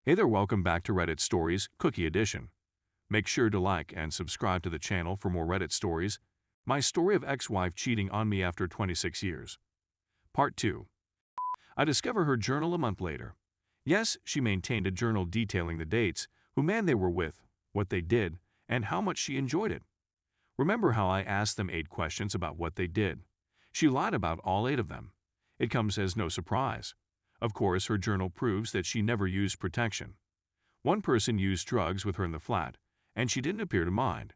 Hey there, welcome back to Reddit Stories, Cookie Edition. Make sure to like and subscribe to the channel for more Reddit stories. My story of ex-wife cheating on me after 26 years. Part 2. I discover her journal a month later. Yes, she maintained a journal detailing the dates, who man they were with, what they did, and how much she enjoyed it. Remember how I asked them 8 questions about what they did? She lied about all 8 of them. It comes as no surprise. Of course, her journal proves that she never used protection. One person used drugs with her in the flat, and she didn't appear to mind.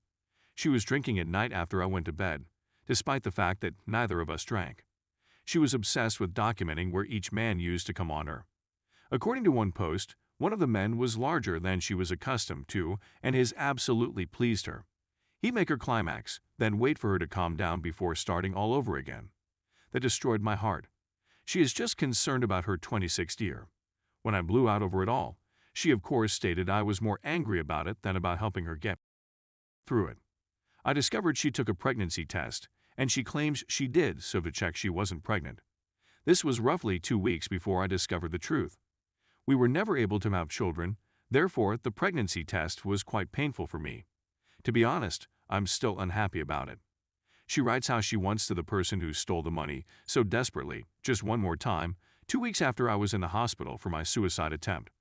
She was drinking at night after I went to bed, despite the fact that neither of us drank. She was obsessed with documenting where each man used to come on her. According to one post, one of the men was larger than she was accustomed to, and his absolutely pleased her. He'd make her climax, then wait for her to calm down before starting all over again. That destroyed my heart. She is just concerned about her 26th year. When I blew out over it all, she of course stated I was more angry about it than about helping her get through it. I discovered she took a pregnancy test, and she claims she did so to check she wasn't pregnant. This was roughly 2 weeks before I discovered the truth. We were never able to have children, therefore the pregnancy test was quite painful for me. To be honest, I'm still unhappy about it. She writes how she wants to the person who stole the money so desperately, just one more time, 2 weeks after I was in the hospital for my suicide attempt.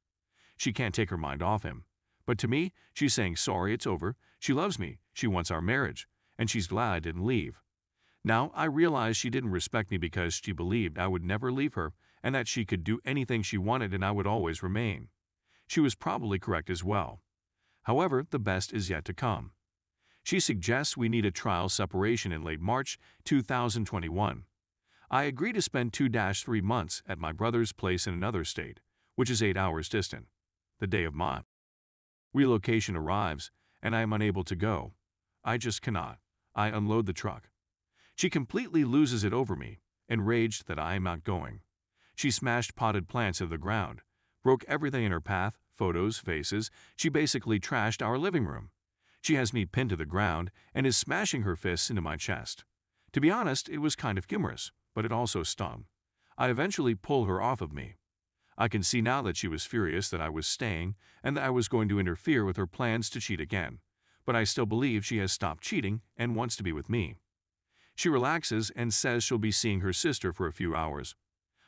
She can't take her mind off him. But to me, she's saying sorry, it's over, she loves me, she wants our marriage, and she's glad I didn't leave. Now, I realize she didn't respect me because she believed I would never leave her and that she could do anything she wanted and I would always remain. She was probably correct as well. However, the best is yet to come. She suggests we need a trial separation in late March 2021. I agree to spend 2-3 months at my brother's place in another state, which is 8 hours distant. The day of my relocation arrives, and I am unable to go. I just cannot. I unload the truck. She completely loses it over me, enraged that I am not going. She smashed potted plants into the ground, broke everything in her path, photos, faces. She basically trashed our living room. She has me pinned to the ground and is smashing her fists into my chest. To be honest, it was kind of humorous, but it also stung. I eventually pull her off of me. I can see now that she was furious that I was staying and that I was going to interfere with her plans to cheat again, but I still believe she has stopped cheating and wants to be with me. She relaxes and says she'll be seeing her sister for a few hours.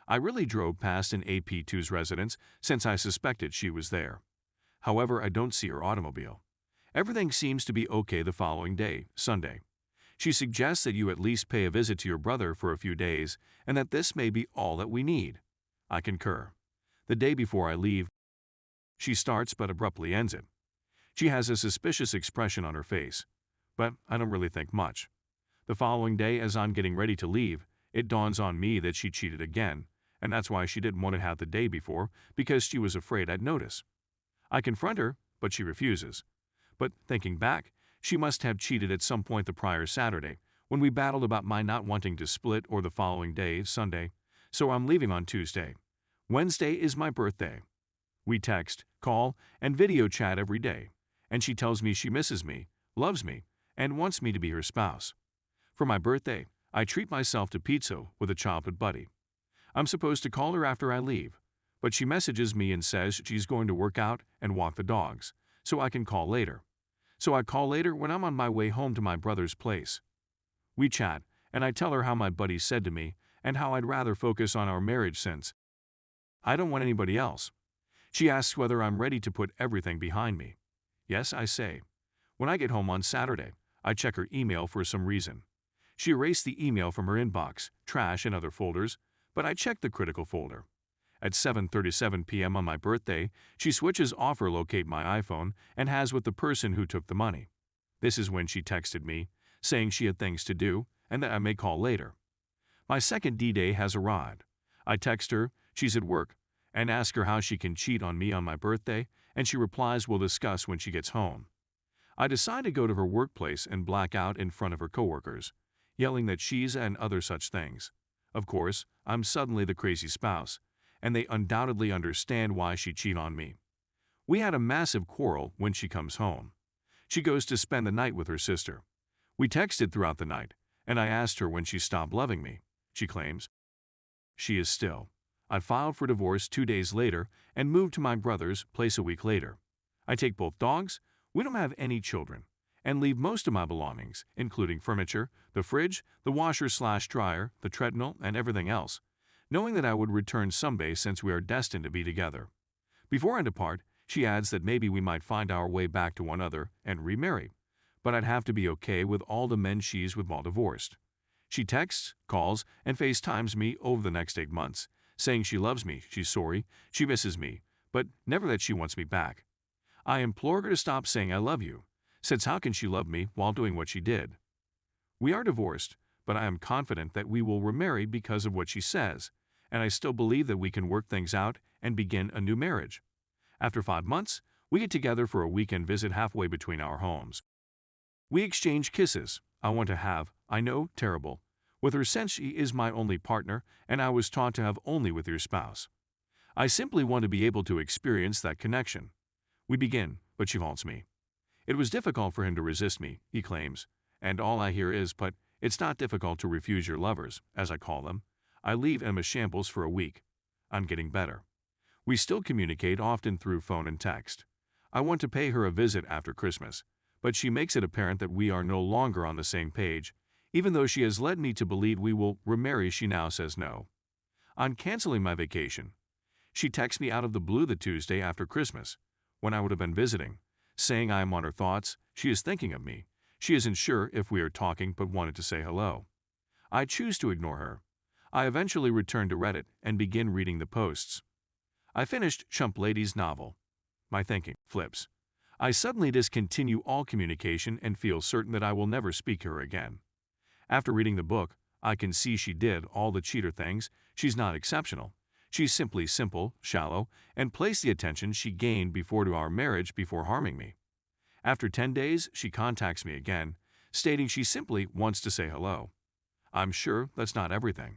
I really drove past an AP2's residence since I suspected she was there. However, I don't see her automobile. Everything seems to be okay the following day, Sunday. She suggests that you at least pay a visit to your brother for a few days and that this may be all that we need. I concur. The day before I leave, she starts but abruptly ends it. She has a suspicious expression on her face, but I don't really think much. The following day, as I'm getting ready to leave, it dawns on me that she cheated again, and that's why she didn't want to have the day before, because she was afraid I'd notice. I confront her, but she refuses. But thinking back, she must have cheated at some point the prior Saturday, when we battled about my not wanting to split, or the following day, Sunday, so I'm leaving on Tuesday. Wednesday is my birthday. We text, call, and video chat every day, and she tells me she misses me, loves me, and wants me to be her spouse. For my birthday, I treat myself to pizza with a childhood buddy. I'm supposed to call her after I leave, but she messages me and says she's going to work out and walk the dogs, so I can call later. So I call later when I'm on my way home to my brother's place. We chat, and I tell her how my buddy said to me and how I'd rather focus on our marriage since I don't want anybody else. She asks whether I'm ready to put everything behind me. Yes, I say. When I get home on Saturday, I check her email for some reason. She erased the email from her inbox, trash, and other folders, but I checked the critical folder. At 7:37 p.m. on my birthday, she switches off her locate my iPhone and has with the person who took the money. This is when she texted me, saying she had things to do and that I may call later. My second D-Day has arrived. I text her, she's at work, and ask her how she can cheat on me on my birthday, and she replies we'll discuss when she gets home. I decide to go to her workplace and black out in front of her coworkers, yelling that she's and other such things. Of course, I'm suddenly the crazy spouse, and they undoubtedly understand why she cheat on me. We had a massive quarrel when she comes home. She goes to spend the night with her sister. We texted throughout the night, and I asked her when she stopped loving me. She claims she is still. I filed for divorce 2 days later and moved to my brother's place a week later. I take both dogs, we don't have any children, and leave most of my belongings, including furniture, the fridge, the washer/dryer, the treadmill, and everything else, knowing that I would return someday since we are destined to be together. Before I depart, she adds that maybe we might find our way back to one another and remarry, but I'd have to be okay with all the men she's with while divorced. She texts, calls, and FaceTimes me over the next 8 months, saying she loves me, she's sorry, she misses me, but never that she wants me back. I implore her to stop saying I love you, since how can she love me while doing what she did? We are divorced, but I am confident that we will remarry because of what she says, and I still believe that we can work things out and begin a new marriage. After 5 months, we get together for a weekend visit halfway between our homes. We exchange kisses. I want to have, I know, terrible, with her since she is my only partner and I was taught to have only with your spouse. I simply want to be able to experience that connection. We begin, but she haunts me. It was difficult for him to resist me, he claims, and all I hear is, but it's not difficult to refuse your lovers, as I call them. I leave him a shambles for a week. I'm getting better. We still communicate often through phone and text. I want to pay her a visit after Christmas, but she makes it apparent that we are no longer on the same page. Even though she has led me to believe we will remarry, she now says no. I'm canceling my vacation. She texts me out of the blue the Tuesday after Christmas, when I would have been visiting, saying I am on her thoughts, she is thinking of me. She isn't sure if we are talking but wanted to say hello. I choose to ignore her. I eventually return to Reddit and begin reading the posts. I finished Chump Lady's novel. My thinking flips. I suddenly discontinue all communication and feel certain that I will never speak to her again. After reading the book, I can see she did all the cheater things. She's not exceptional. She's simply simple, shallow, and placed the attention she gained before to our marriage before harming me. After 10 days, she contacts me again, stating she simply wants to say hello. I'm sure that's not everything.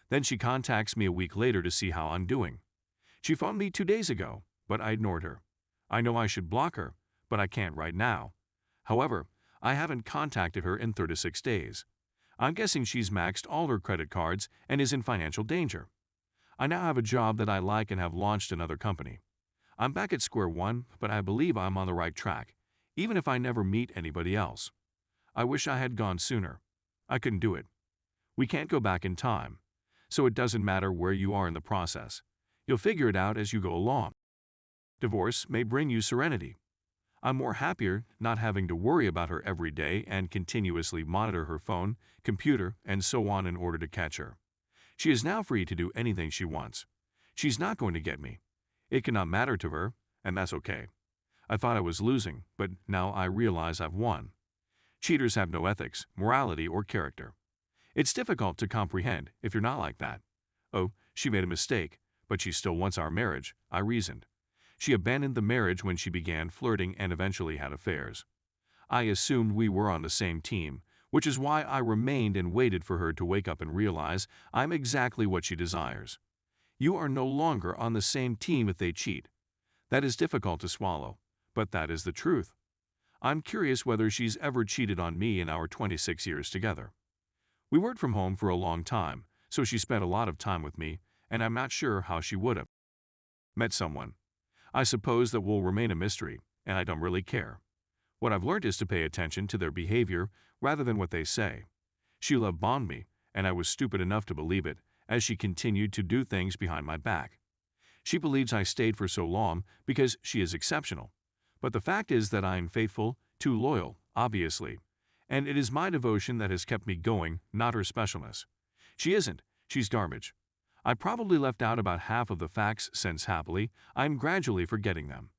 Then she contacts me a week later to see how I'm doing. She phoned me 2 days ago, but I ignored her. I know I should block her, but I can't right now. However, I haven't contacted her in 36 days. I'm guessing she's maxed all her credit cards and is in financial danger. I now have a job that I like and have launched another company. I'm back at square one, but I believe I'm on the right track, even if I never meet anybody else. I wish I had gone sooner. I couldn't do it. We can't go back in time, so it doesn't matter where you are in the process. You'll figure it out as you go along. Divorce may bring you serenity. I'm more happier not having to worry about her every day and continuously monitor her phone, computer, and so on in order to catch her. She is now free to do anything she wants. She's not going to get me. It cannot matter to her, and that's okay. I thought I was losing, but now I realize I've won. Cheaters have no ethics, morality, or character. It's difficult to comprehend if you're not like that. Oh, she made a mistake, but she still wants our marriage, I reasoned. She abandoned the marriage when she began flirting and eventually had affairs. I assumed we were on the same team, which is why I remained and waited for her to wake up and realize I'm exactly what she desires. You are no longer on the same team if they cheat. That is difficult to swallow, but that is the truth. I'm curious whether she's ever cheated on me in our 26 years together. We worked from home for a long time, so she spent a lot of time with me, and I'm not sure how she would have met someone. I suppose that will remain a mystery, and I don't really care. What I've learned is to pay attention to their behavior rather than what they say. She love-bombed me, and I was stupid enough to believe it, as she continued to do things behind my back. She believes I stayed for so long because she is exceptional. But the fact is that I am faithful, too loyal, obviously, and it is my devotion that has kept me going, not her specialness. She isn't. She's garbage. I probably left out about half of the facts since happily, I'm gradually forgetting them.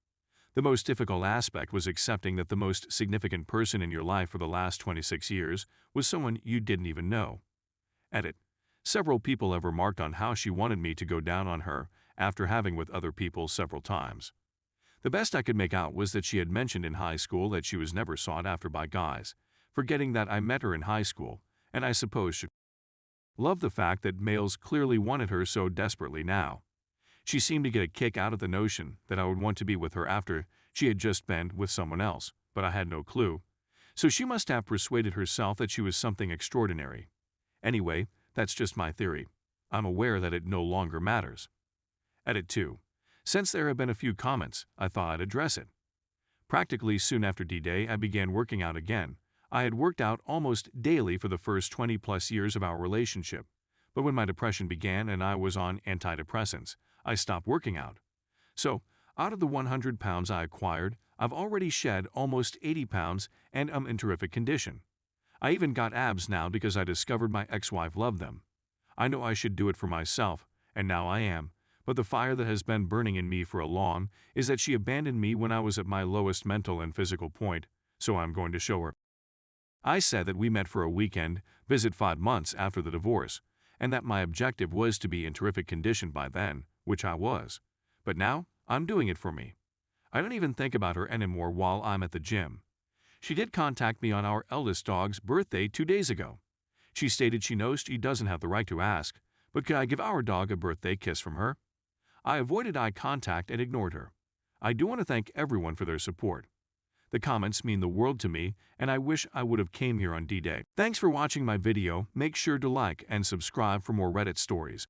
The most difficult aspect was accepting that the most significant person in your life for the last 26 years was someone you didn't even know. Edit. Several people have remarked on how she wanted me to go down on her after having with other people several times. The best I could make out was that she had mentioned in high school that she was never sought after by guys, forgetting that I met her in high school, and I suppose she loved the fact that males clearly wanted her so desperately now. She seemed to get a kick out of the notion that I would want to be with her after she had just been with someone else, but I had no clue. So she must have persuaded herself that she was something extraordinary. Anyway, that's just my theory. I'm aware that it no longer matters. Edit 2. Since there have been a few comments, I thought I'd address it. Practically soon after D-Day, I began working out again. I had worked out almost daily for the first 20-plus years of our relationship, but when my depression began and I was on antidepressants, I stopped working out. So, out of the 100 pounds I acquired, I've already shed almost 80 pounds and am in terrific condition. I even got abs now because I discovered my ex-wife loved them. I know I should do it for myself, and now I am, but the fire that has been burning in me for a long is that she abandoned me when I was at my lowest mental and physical point, so I'm going to show her. I said that we met for a weekend visit 5 months after the divorce, and that my objective was to be in terrific condition by then, which I was. But now, I'm doing it for me. I don't even think about her anymore while I'm at the gym. She did contact me on our eldest dog's birthday 2 days ago. She stated she knows she doesn't have the right to ask, but could I give our dog a birthday kiss from her? I avoided eye contact and ignored her. I do want to thank everyone for their support. The comments mean the world to me, and I wish I would have came here on D-Day. Thanks for watching my video. Make sure to like and subscribe for more Reddit stories.